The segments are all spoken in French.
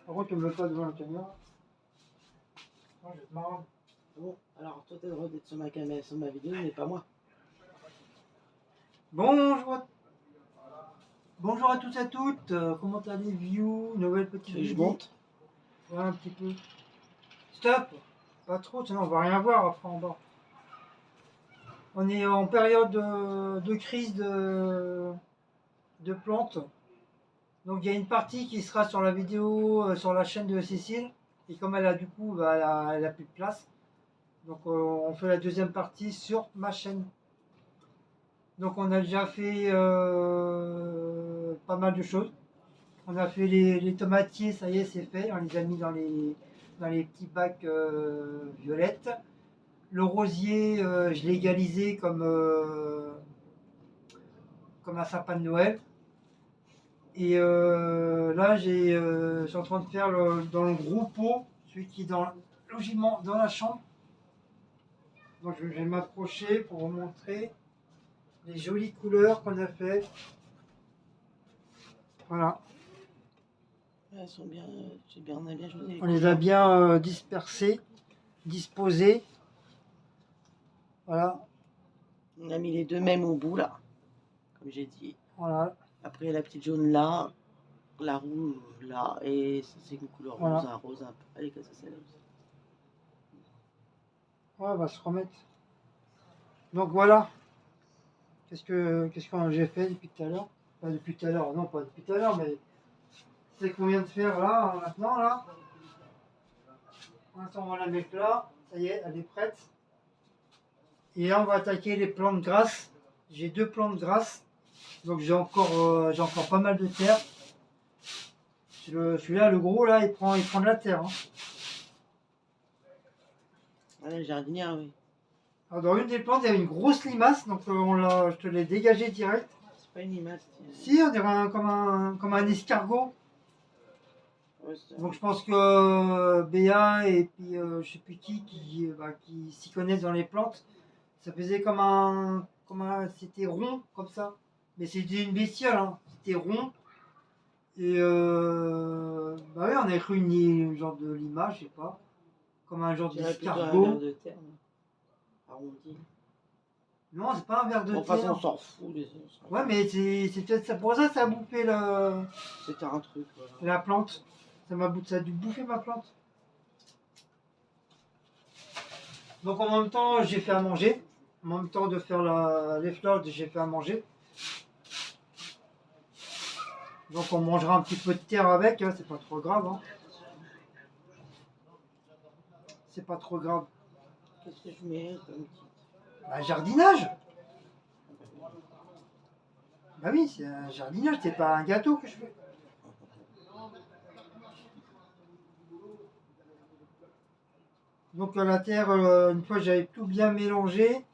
Par contre, tu me mets pas devant la caméra. Non, je vais te marrer. Bon, alors toi t'as le droit d'être sur ma caméra, sur ma vidéo, mais pas moi. Bonjour à tous et à toutes. Comment allez-vous? Nouvelle petite Tu veux que je vidéo. monte? Voilà un petit peu. Stop. Pas trop, sinon on va rien voir après en bas. On est en période de crise de plantes. Donc il y a une partie qui sera sur la vidéo, sur la chaîne de Cécile. Et comme elle a du coup, bah, elle a plus de place. Donc on fait la deuxième partie sur ma chaîne. Donc on a déjà fait pas mal de choses. On a fait les tomatiers, ça y est, c'est fait. On les a mis dans les petits bacs violettes. Le rosier, je l'ai égalisé comme un sapin de Noël. Et là, je suis en train de faire dans le gros pot, celui qui est logiquement dans la chambre. Donc je vais m'approcher pour vous montrer les jolies couleurs qu'on a fait. Voilà. Elles sont bien, on a bien choisi. On les a bien dispersés, disposés. Voilà. On a mis les deux mêmes au bout là, comme j'ai dit. Voilà. Après la petite jaune là, la rouge là, et c'est une couleur Voilà. rose un peu. Allez, que ça c'est là aussi. Ouais, on va se remettre. Donc voilà. Qu'est-ce que j'ai fait depuis tout à l'heure? Pas depuis tout à l'heure, non pas depuis tout à l'heure, mais c'est qu'on vient de faire là, maintenant là. Maintenant on va la mettre là. Ça y est, elle est prête. Et là on va attaquer les plantes grasses. J'ai 2 plantes grasses. Donc j'ai encore pas mal de terre. Celui-là, le gros là, il prend de la terre. Hein. Voilà, le jardinière, oui. Alors, dans une des plantes, il y avait une grosse limace, donc je te l'ai dégagé direct. C'est pas une limace. Si, on dirait comme un escargot. Ouais, donc je pense que Béa et puis je sais plus qui s'y connaissent dans les plantes, ça faisait c'était rond comme ça. Mais c'était une bestiole, hein. C'était rond. Et bah oui, on a cru une genre de lima, je sais pas. Comme un genre d'escargot. Un de terre, arrondi. Non, c'est pas un ver de terre. De toute façon, on s'en fout. Ouais, mais c'est peut-être ça. Pour ça, ça a bouffé C'était un truc. Voilà. La plante. Ça a dû bouffer ma plante. Donc en même temps, j'ai fait à manger. En même temps de faire les fleurs, j'ai fait à manger. Donc on mangera un petit peu de terre avec, hein, c'est pas trop grave. Hein. C'est pas trop grave. Qu'est-ce que je mets comme titre? Bah, jardinage. Bah oui, c'est un jardinage, c'est pas un gâteau que je fais. Donc la terre, une fois j'avais tout bien mélangé,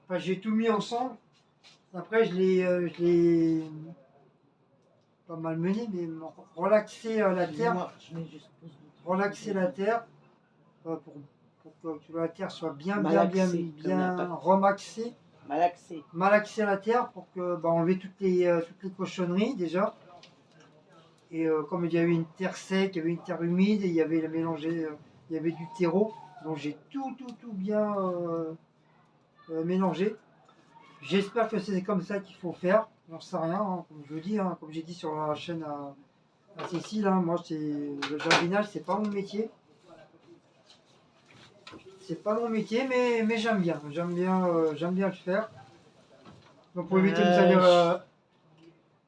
enfin j'ai tout mis ensemble. Après je l'ai pas malmené, mais relaxé la terre. Relaxer la terre pour que la terre soit bien remaxée. Malaxer la terre pour que enlever toutes les cochonneries déjà. Et comme il y avait une terre sec, il y avait une terre humide, et il y avait mélangé, il y avait du terreau, donc j'ai tout bien mélangé. J'espère que c'est comme ça qu'il faut faire. J'en sais rien, hein, comme je vous dis, hein, comme j'ai dit sur la chaîne à Cécile, hein, moi le jardinage, c'est pas mon métier. C'est pas mon métier, mais j'aime bien. J'aime bien le faire. Donc pour éviter de me salir.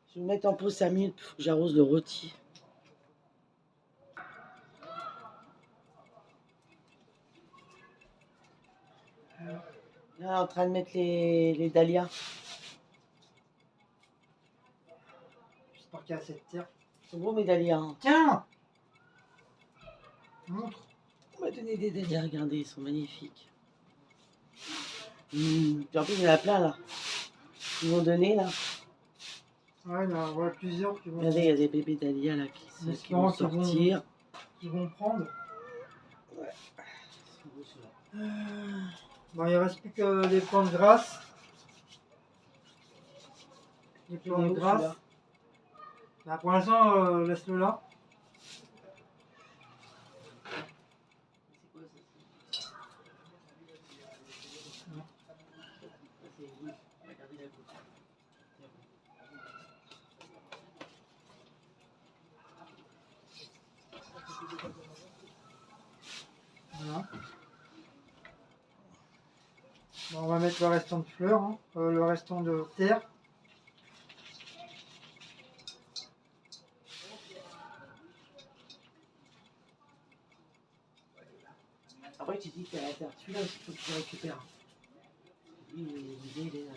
Je vais me mettre en pause 5 minutes pour que j'arrose le rôti. Là, en train de mettre les dahlias. J'espère qu'il y a assez de terre. C'est beau mes dahlias. Hein. Tiens! Montre. On m'a donné des dahlias, regardez, ils sont magnifiques. Puis en plus, il y en a plein là. Ils m'ont donné là. Ouais, là, on voit plusieurs qui vont. Regardez, il y a des bébés dahlias là qui vont sortir. Qui vont prendre. Ouais. Bon, il ne reste plus que les plantes grasses. Les plantes grasses. Bah, pour l'instant, laisse-le là. On va mettre le restant de fleurs, hein, le restant de terre. Après, tu dis que t'as la terre. Celui-là, il faut que tu récupères. Lui, l'idée, il est là.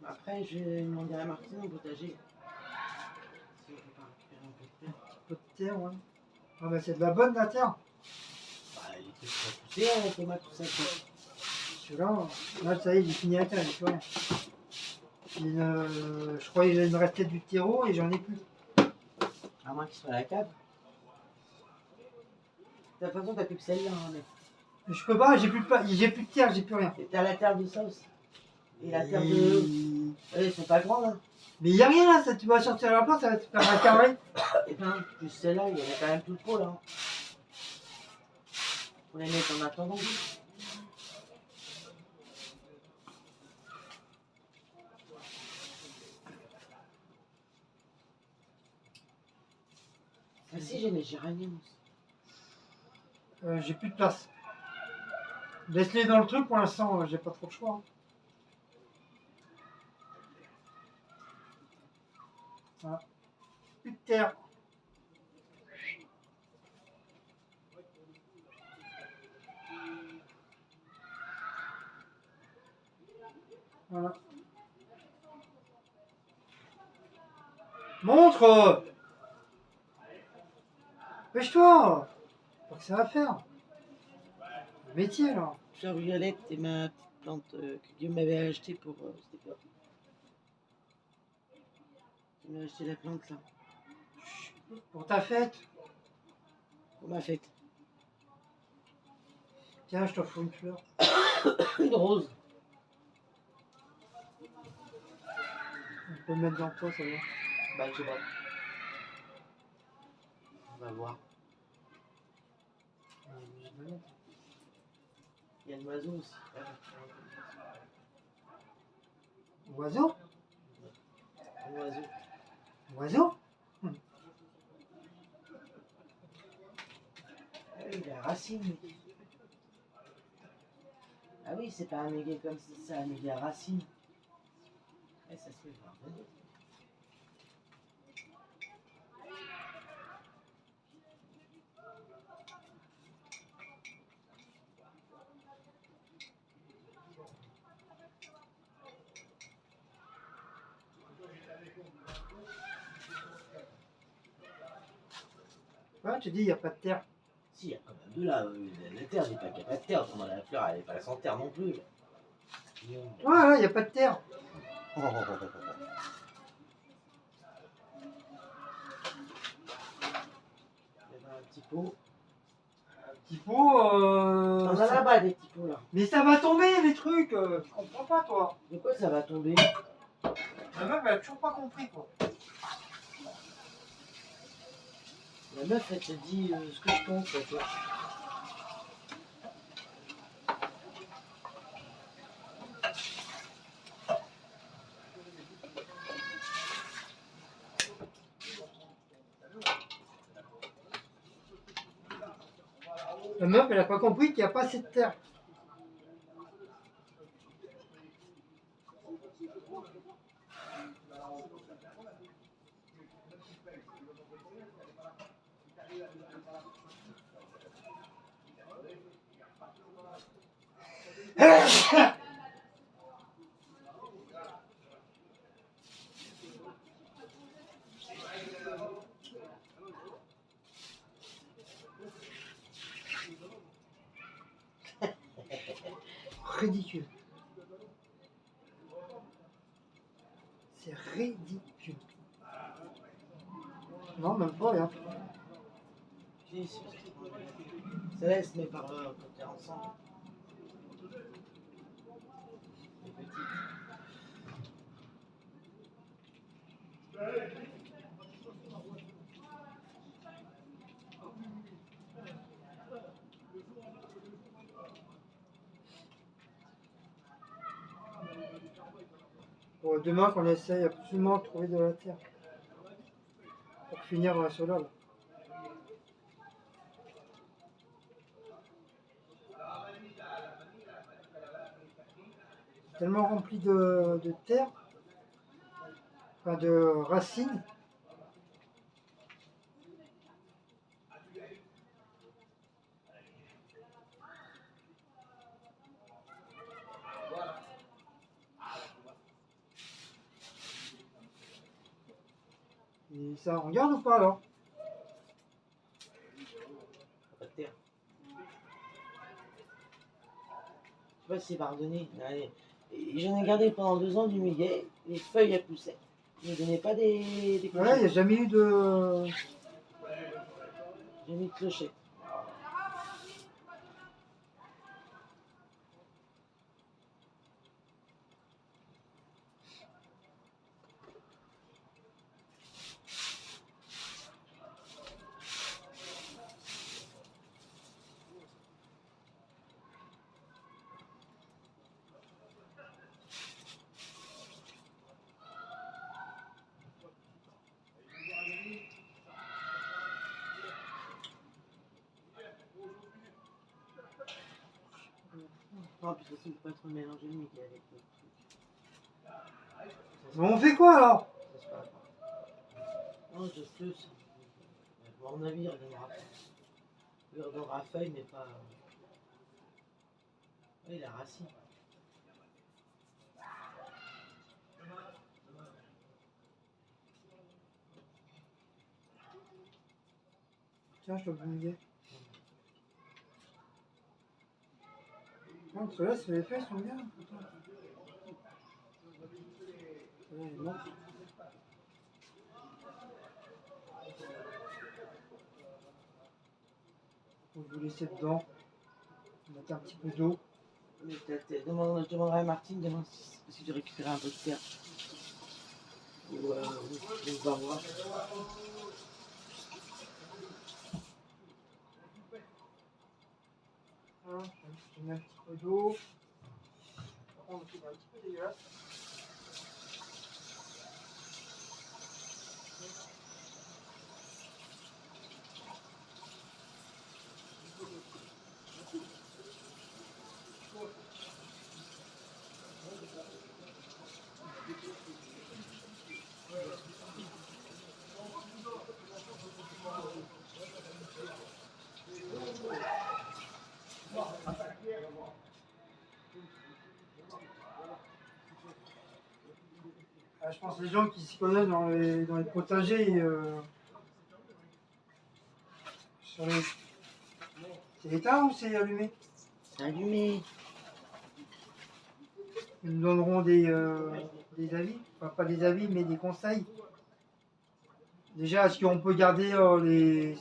Après, je vais demander à Martine au potager. Si on peut pas récupérer un peu de terre. Un peu de terre, ouais. Ah bah c'est de la bonne la terre. Bah, il était pas poussé, hein, les tomates, tout ça. Celui-là, là ça y est, j'ai fini la terre, j'ai plus rien. Je croyais qu'il me restait du terreau et j'en ai plus. À moins qu'il soit à la cave. De toute façon, t'as plus que celle-là, hein, mais. Mais je peux pas, j'ai plus de terre, j'ai plus rien. Et t'as la terre de ça aussi. Et la terre de. Ils sont pas grands, là. Mais il n'y a rien là, ça, tu vas sortir la place, ça va te faire un carré. Et ben, plus celle-là, il y en a quand même tout le pot, là. On les met en attendant. Ah si, j'ai mes géraniums aussi. J'ai plus de place. Laisse-les dans le truc pour l'instant, j'ai pas trop de choix. Hein. Voilà. Plus de terre. Voilà. Montre. Pêche-toi. Pas que ça va faire. Le métier là. Fleur violette et ma petite plante que Guillaume m'avait achetée pour. C'était quoi? Il m'a acheté la plante là. Pour ta fête. Pour ma fête. Tiens, je t'offre une fleur. Une rose. On peut le mettre dans toi, ça va. Bah, je sais pas. On va voir. Il y a l'oiseau aussi. Oiseau. Un oiseau. Oiseau. Ah oui, la racine. Ah oui, c'est pas un méga comme ça, un méga racine. Et ça se fait voir. Ouais, tu dis, il n'y a pas de terre. Si, il y a quand même de là. La terre, j'ai pas qu'il n'y a pas de terre. Autrement, la fleur, elle n'est pas sans terre non plus. Ouais, là, il n'y a pas de terre. Il y avait un petit pot. Un petit pot. On en a là-bas des petits pots là. Mais ça va tomber les trucs. Tu comprends pas, toi. De quoi ça va tomber? La meuf, elle a toujours pas compris, quoi. La meuf, elle te dit ce que je pense, toi. La meuf, elle a pas compris qu'il n'y a pas assez de terre. Ridicule. C'est ridicule. Non, même pas, regarde. Si, si. Celle-là, elle se met par côté ensemble. Les petites. Bon, demain, qu'on essaye absolument de trouver de la terre pour finir cela là. Tellement rempli de terre, enfin de racines. Et ça regarde ou pas alors? Pas de terre. Je sais pas si c'est pardonné. Allez. J'en ai gardé pendant 2 ans du muguet. Les feuilles elles poussaient. Ils ne donnaient pas des Ouais, il clochettes. n'y a jamais eu de. J'ai mis de clochettes. Non, puis de toute façon, il ne faut pas trop mélanger le muguet avec le truc. Bon, on fait quoi alors? Ça se passe pas. Non, je sais. À mon avis, il redonnera pas. Il redonnera feuille, mais pas. Oui, la racine. Tiens, je te le non, ceux-là, les feuilles sont bien. Putain. Celle-là, elle est morte. On va vous laisser dedans. Mettre un petit peu d'eau. Mais peut-être, je demanderai à Martine demain si tu récupérer un peu de terre. Ou on va voir. Voilà, je mets un petit peu d'eau. Par contre, c'est un petit peu dégueulasse. Ah, je pense que les gens qui s'y connaissent dans les potagers, sur les... c'est éteint ou c'est allumé? C'est allumé. Ils nous donneront des avis, enfin pas des avis, mais des conseils. Déjà, est-ce qu'on peut garder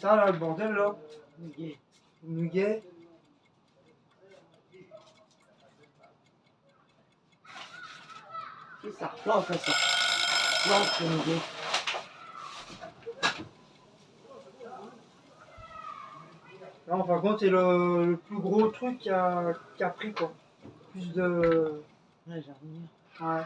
ça là, le bordel là, Muguet. le muguet? Si ça replante, ça plante le muguet. Non, par contre, c'est le plus gros truc qui a pris quoi. Plus de. Ouais, j'ai revenir. Ouais.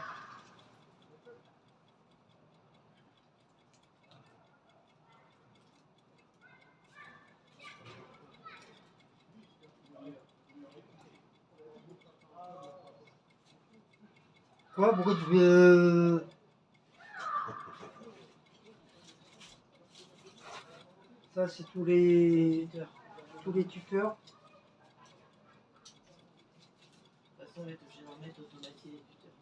Quoi, pourquoi tu fais. Ça, c'est tous les tuteurs. De toute façon, on va être obligé d'en mettre automatisé les tuteurs.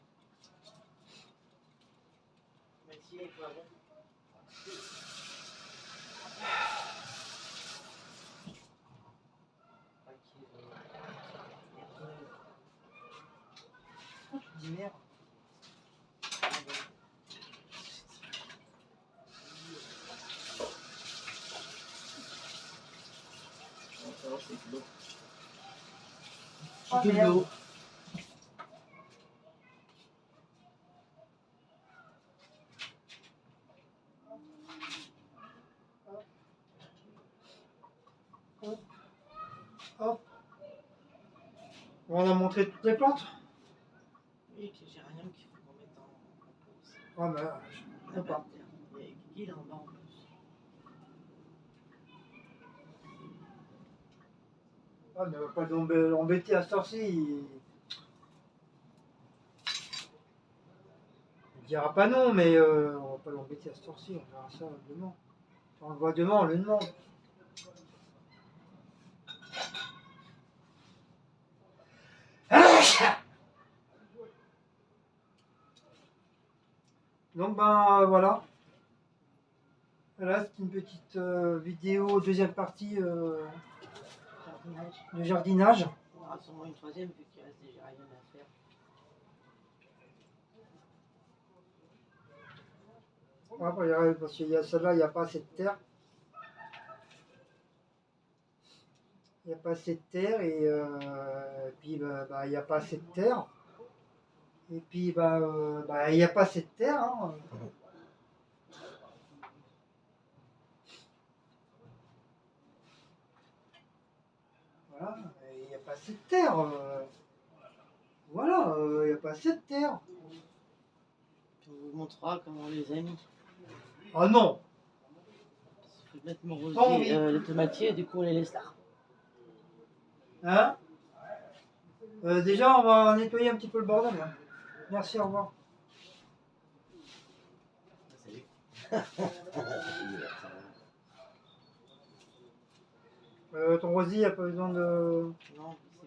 Automatisé, quoi, bon. Pourquoi tu dis merde? C'est de l'eau. Oh, C'est de merde. l'eau. Hop. On a montré toutes les plantes. Oui, que j'ai rien qu'il faut qu'on mette en Ouais, mais je peux pas. Il y a Kiki là en bas en plus. Ah, mais on va pas l'embêter à cette heure-ci. Il dira pas non, mais on va pas l'embêter à cette heure-ci. On verra ça demain. On le voit demain, on le demande. Donc ben voilà. Là, c'est une petite vidéo, deuxième partie Jardinage. de jardinage. On aura sûrement une troisième vu qu'il reste déjà rien à faire. Ouais, regardez, parce qu'il y a celle-là, il n'y a pas assez de terre. Il n'y a pas assez de terre et puis il n'y a pas assez de terre. Et puis il n'y a pas assez de terre. Hein. Voilà, il n'y a pas assez de terre. Voilà, il n'y a pas assez de terre. On vous montrera comment on les a mis. Ah non, Je vais mettre mon Pas envie. rosier, les tomatiers, et du coup on les laisse là. hein déjà, on va nettoyer un petit peu le bordel. Là. Merci, au revoir. Ton rosier, il n'y a pas besoin de... Non, c'est bon.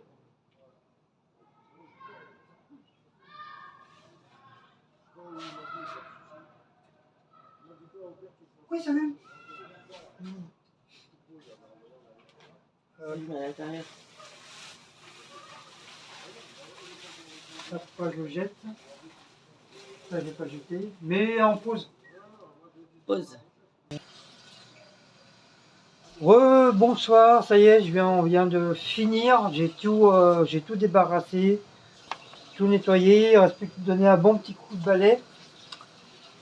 Oui, salut. Je le mets à l'intérieur. Ça, faut pas que je le jette. Ça, je vais pas le jeter. Mais en pause. Pause. Bonsoir, ça y est, on vient de finir. J'ai tout débarrassé, tout nettoyé. Il reste plus que de donner un bon petit coup de balai.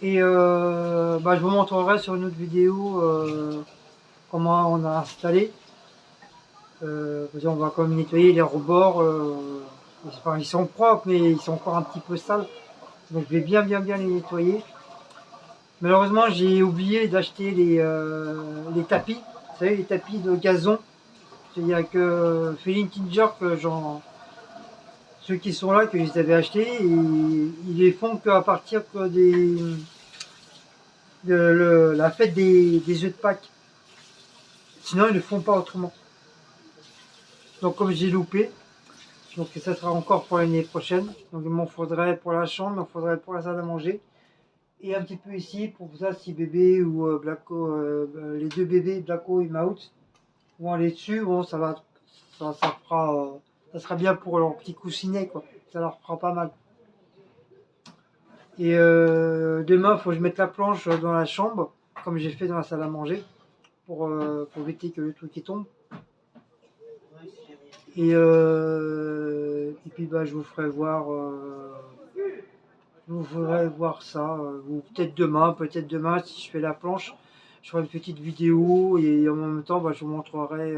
Et je vous montrerai sur une autre vidéo comment on a installé. On va quand même nettoyer les rebords. Ils sont propres, mais ils sont encore un petit peu sales. Donc je vais bien les nettoyer. Malheureusement, j'ai oublié d'acheter les tapis. Vous savez, les tapis de gazon. Il n'y a que Feeling Tinger que ceux qui sont là que je les avais achetés. Et ils les font qu'à partir que de la fête des œufs de Pâques. Sinon, ils ne le font pas autrement. Donc, comme j'ai loupé, donc ça sera encore pour l'année prochaine. Donc, il m'en faudrait pour la chambre, il m'en faudrait pour la salle à manger. Et un petit peu ici pour ça, si bébé ou Blacko, les deux bébés, Blacko et Maout, vont aller dessus. Bon, ça fera, ça sera bien pour leur petit coussinet, quoi. Ça leur fera pas mal. Et demain, il faut que je mette la planche dans la chambre, comme j'ai fait dans la salle à manger, pour éviter que le truc tombe. Et puis je vous ferai voir, ça, ou peut-être demain, si je fais la planche, je ferai une petite vidéo et en même temps, je vous montrerai,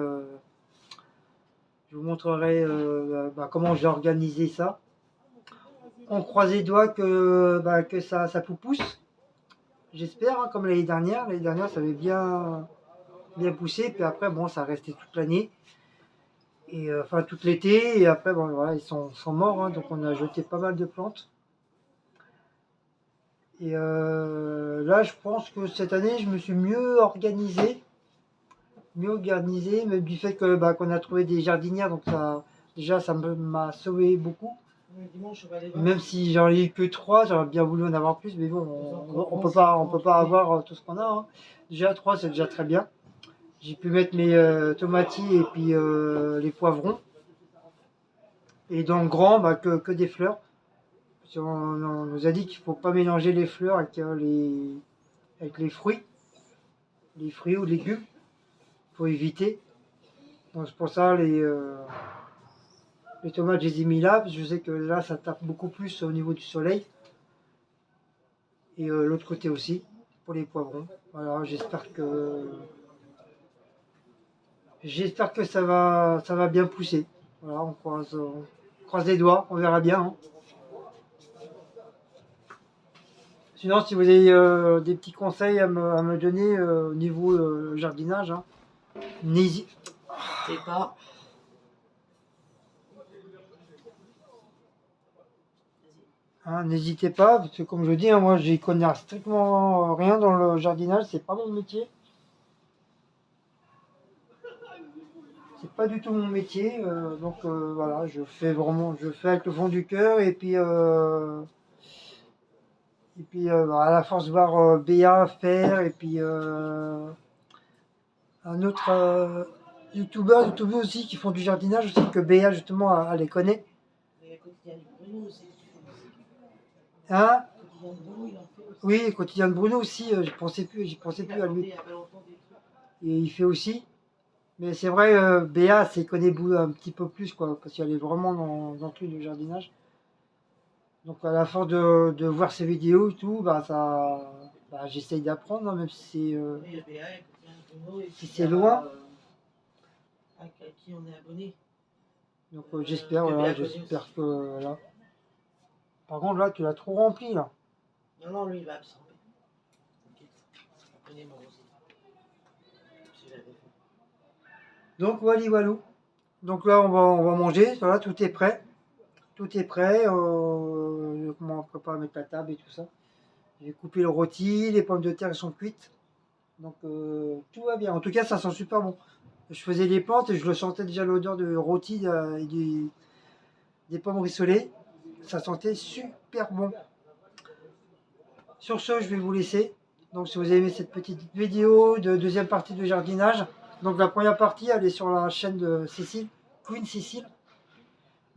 comment j'ai organisé ça. On croise les doigts que ça pousse. J'espère, hein, comme l'année dernière. L'année dernière, ça avait bien poussé. Puis après, bon, ça restait toute l'année. Et enfin, toute l'été. Et après, bon, voilà, ils sont morts. Hein, donc, on a jeté pas mal de plantes. Et là, je pense que cette année, je me suis mieux organisé. Même du fait que qu'on a trouvé des jardinières. Donc, ça m'a sauvé beaucoup. Même si j'en ai eu que 3, j'aurais bien voulu en avoir plus, mais bon, on peut pas avoir tout ce qu'on a. Hein. Déjà 3, c'est déjà très bien. J'ai pu mettre mes tomatis et puis les poivrons. Et dans le grand, que des fleurs. Parce on nous a dit qu'il ne faut pas mélanger les fleurs avec les fruits. Les fruits ou légumes. Il faut éviter. Donc c'est pour ça les tomates, je les ai mis là, parce que je sais que là, ça tape beaucoup plus au niveau du soleil. Et l'autre côté aussi, pour les poivrons. Voilà, j'espère que ça va bien pousser. Voilà, on croise les doigts, on verra bien. Hein. Sinon, si vous avez des petits conseils à me donner au niveau jardinage, hein, n'hésitez C'est pas. n'hésitez pas, parce que comme je dis, hein, moi j'y connais strictement rien dans le jardinage, c'est pas mon métier. C'est pas du tout mon métier, donc voilà, je fais avec le fond du cœur et puis bah, à la force de voir Béa faire et puis un autre youtubeur aussi qui font du jardinage aussi que Béa justement elle les connaît. Il y a Quotidien du Bruno aussi. Hein? Quotidien de Bruno, il en fait aussi. Oui, Quotidien de Bruno aussi, j'y pensais plus Il a à monté lui. il y a pas longtemps des trucs. Et il fait aussi. Mais c'est vrai, Béa, c'est connaît un petit peu plus, quoi, parce qu'elle est vraiment dans le truc du jardinage. Donc à la force de voir ses vidéos et tout, bah, j'essaye d'apprendre, hein, même si c'est Oui, il y a BA, il y a Quotidien de Bruno. Et si puis, c'est il y a, loin. à qui on est abonné. Donc j'espère, que voilà, Béa connaît j'espère aussi. que voilà. Par contre là, tu l'as trop rempli là. Non, non, lui, il va absorber. T'inquiète. Je connais moi aussi. Je l'avais fait. Donc voilà. Donc là, on va manger. Voilà, tout est prêt. Tout est prêt. Comment on prépare à mettre la table et tout ça. J'ai coupé le rôti, les pommes de terre elles sont cuites. Donc tout va bien. En tout cas, ça sent super bon. Je faisais des plantes et je le sentais déjà l'odeur de rôti et des pommes rissolées. Ça sentait super bon. Sur ce, je vais vous laisser. Donc si vous avez aimé cette petite vidéo de deuxième partie de jardinage, donc la première partie, elle est sur la chaîne de Cécile, Queen Cécile.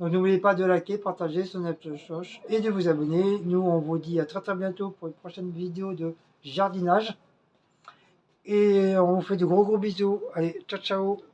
Donc n'oubliez pas de liker, partager, sonner la cloche et de vous abonner. Nous, on vous dit à très bientôt pour une prochaine vidéo de jardinage. Et on vous fait de gros bisous. Allez, ciao ciao.